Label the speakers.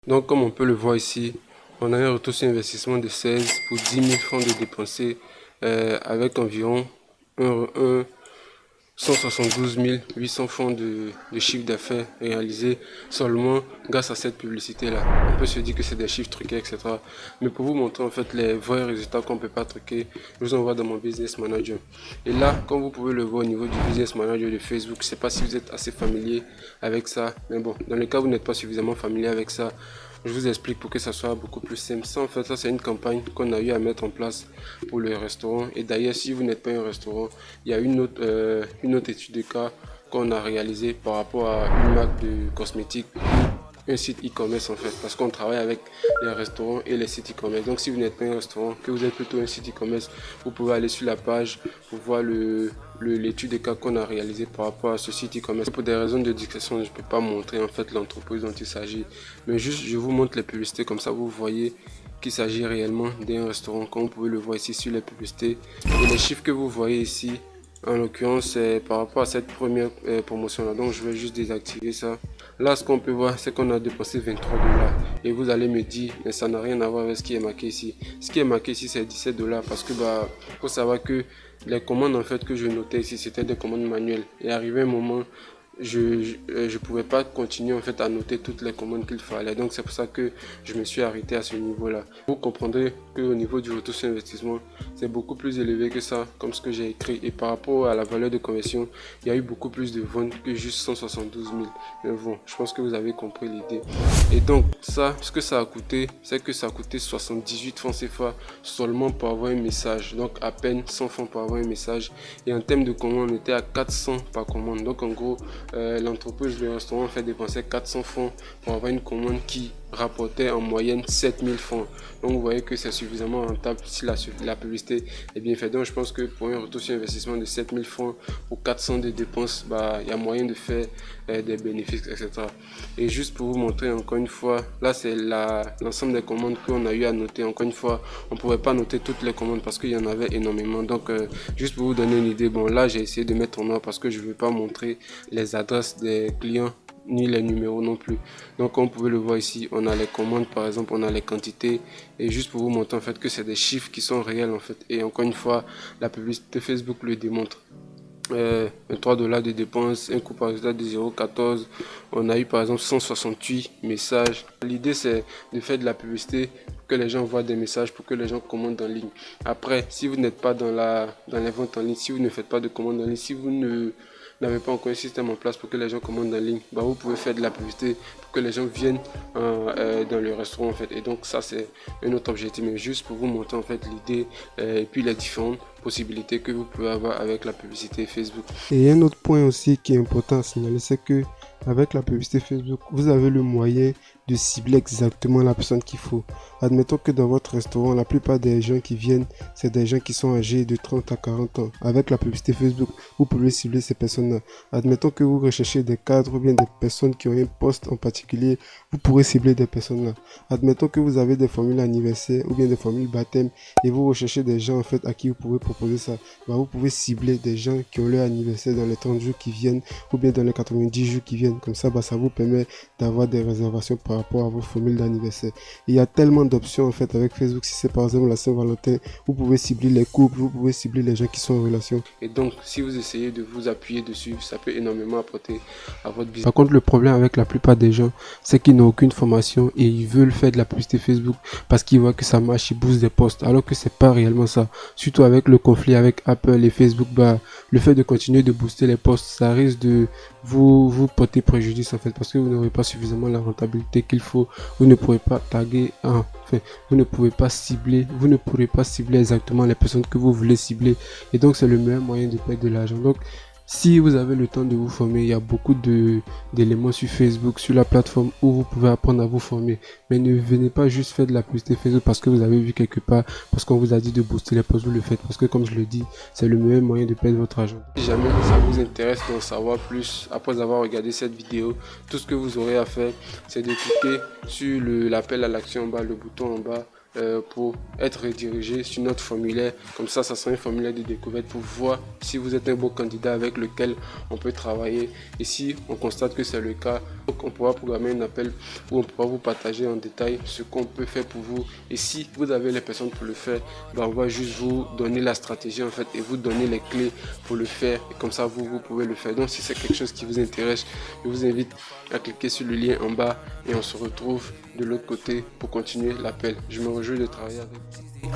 Speaker 1: Donc, comme on peut le voir ici, on a un retour sur investissement de 16 pour 10 000 francs de dépensés avec environ un 172 800 francs de chiffre d'affaires réalisé seulement grâce à cette publicité-là. On peut se dire que c'est des chiffres truqués, etc. Mais pour vous montrer en fait les vrais résultats qu'on ne peut pas truquer, je vous envoie dans mon Business Manager. Et là, comme vous pouvez le voir au niveau du Business Manager de Facebook, je ne sais pas si vous êtes assez familier avec ça. Mais bon, dans le cas où vous n'êtes pas suffisamment familier avec ça, je vous explique pour que ça soit beaucoup plus simple. Ça, en fait, ça c'est une campagne qu'on a eu à mettre en place pour le restaurant. Et d'ailleurs, si vous n'êtes pas un restaurant, il y a une autre étude de cas qu'on a réalisée par rapport à une marque de cosmétiques, un site e-commerce en fait, parce qu'on travaille avec les restaurants et les sites e-commerce. Donc si vous n'êtes pas un restaurant, que vous êtes plutôt un site e-commerce, vous pouvez aller sur la page pour voir l'étude de cas qu'on a réalisé par rapport à ce site e-commerce. Pour des raisons de discrétion, je ne peux pas montrer en fait l'entreprise dont il s'agit, mais juste je vous montre les publicités, comme ça vous voyez qu'il s'agit réellement d'un restaurant, comme vous pouvez le voir ici sur les publicités. Et les chiffres que vous voyez ici, en l'occurrence, c'est par rapport à cette première promotion là. Donc je vais juste désactiver ça. Là, ce qu'on peut voir, c'est qu'on a dépensé 23 dollars. Et vous allez me dire, mais ça n'a rien à voir avec ce qui est marqué ici. Ce qui est marqué ici, c'est 17 dollars parce que faut savoir que les commandes en fait que je notais ici, c'était des commandes manuelles. Et arrivé un moment, je pouvais pas continuer en fait à noter toutes les commandes qu'il fallait. Donc c'est pour ça que je me suis arrêté à ce niveau-là. Vous comprendrez que au niveau du retour sur investissement, c'est beaucoup plus élevé que ça, comme ce que j'ai écrit. Et par rapport à la valeur de conversion, il y a eu beaucoup plus de ventes que juste 172 000. Mais bon, je pense que vous avez compris l'idée. Et donc ça, ce que ça a coûté, c'est que ça a coûté 78 francs CFA seulement pour avoir un message. Donc à peine 100 francs pour avoir un message. Et en termes de commande, on était à 400 par commande. Donc en gros, l'entreprise, le restaurant fait dépenser 400 francs pour avoir une commande qui rapportait en moyenne 7000 francs. Donc vous voyez que c'est suffisamment rentable si la publicité est bien faite. Donc je pense que pour un retour sur investissement de 7000 francs pour 400 de dépenses, il y a moyen de faire des bénéfices, etc. Et juste pour vous montrer encore une fois, là c'est l'ensemble des commandes qu'on a eu à noter. Encore une fois, on ne pouvait pas noter toutes les commandes parce qu'il y en avait énormément. Donc juste pour vous donner une idée, bon là j'ai essayé de mettre en noir parce que je ne veux pas montrer les adresses des clients ni les numéros non plus. Donc comme vous pouvez le voir ici, on a les commandes par exemple, on a les quantités, et juste pour vous montrer en fait que c'est des chiffres qui sont réels en fait. Et encore une fois, la publicité Facebook le démontre. 23 dollars de dépenses, un coût par résultat de 0,14. On a eu par exemple 168 messages. L'idée c'est de faire de la publicité pour que les gens voient des messages, pour que les gens commandent en ligne. Après, si vous n'êtes pas dans les ventes en ligne, si vous ne faites pas de commandes en ligne, si vous n'avez pas encore un système en place pour que les gens commandent en ligne, vous pouvez faire de la publicité pour que les gens viennent dans le restaurant en fait. Et donc ça c'est un autre objectif, mais juste pour vous montrer en fait l'idée et puis les différentes possibilités que vous pouvez avoir avec la publicité Facebook.
Speaker 2: Et un autre point aussi qui est important à signaler, c'est que avec la publicité Facebook, vous avez le moyen de cibler exactement la personne qu'il faut. Admettons que dans votre restaurant, la plupart des gens qui viennent, c'est des gens qui sont âgés de 30 à 40 ans. Avec la publicité Facebook, vous pouvez cibler ces personnes-là. Admettons que vous recherchez des cadres ou bien des personnes qui ont un poste en particulier, vous pourrez cibler des personnes-là. Admettons que vous avez des formules anniversaires ou bien des formules baptême et vous recherchez des gens en fait à qui vous pouvez proposer ça. Vous pouvez cibler des gens qui ont leur anniversaire dans les 30 jours qui viennent ou bien dans les 90 jours qui viennent. Comme ça, ça vous permet d'avoir des réservations par rapport à vos formules d'anniversaire. Il y a tellement d'options en fait avec Facebook. Si c'est par exemple la Saint-Valentin, vous pouvez cibler les couples, vous pouvez cibler les gens qui sont en relation.
Speaker 1: Et donc, si vous essayez de vous appuyer dessus, ça peut énormément apporter à votre business. Par contre, le problème avec la plupart des gens, c'est qu'ils n'ont aucune formation et ils veulent faire de la publicité Facebook parce qu'ils voient que ça marche, ils boostent des posts, alors que c'est pas réellement ça. Surtout avec le conflit avec Apple et Facebook, le fait de continuer de booster les posts, ça risque de vous porter préjudice en fait, parce que vous n'aurez pas suffisamment la rentabilité qu'il faut. Vous ne pourrez pas taguer, vous ne pouvez pas cibler, vous ne pourrez pas cibler exactement les personnes que vous voulez cibler, et donc c'est le meilleur moyen de perdre de l'argent. Donc si vous avez le temps de vous former, il y a beaucoup d'éléments sur Facebook, sur la plateforme où vous pouvez apprendre à vous former. Mais ne venez pas juste faire de la publicité Facebook parce que vous avez vu quelque part, parce qu'on vous a dit de booster les posts, vous le faites. Parce que comme je le dis, c'est le meilleur moyen de perdre votre argent. Si jamais ça vous intéresse d'en savoir plus, après avoir regardé cette vidéo, tout ce que vous aurez à faire, c'est de cliquer sur l'appel à l'action en bas, le bouton en bas, pour être redirigé sur notre formulaire. Comme ça sera un formulaire de découverte pour voir si vous êtes un bon candidat avec lequel on peut travailler. Et si on constate que c'est le cas, on pourra programmer un appel où on pourra vous partager en détail ce qu'on peut faire pour vous. Et si vous avez les personnes pour le faire, on va juste vous donner la stratégie en fait et vous donner les clés pour le faire. Et comme ça, vous pouvez le faire. Donc si c'est quelque chose qui vous intéresse, je vous invite à cliquer sur le lien en bas et on se retrouve de l'autre côté pour continuer l'appel. Je me réjouis de travailler avec vous.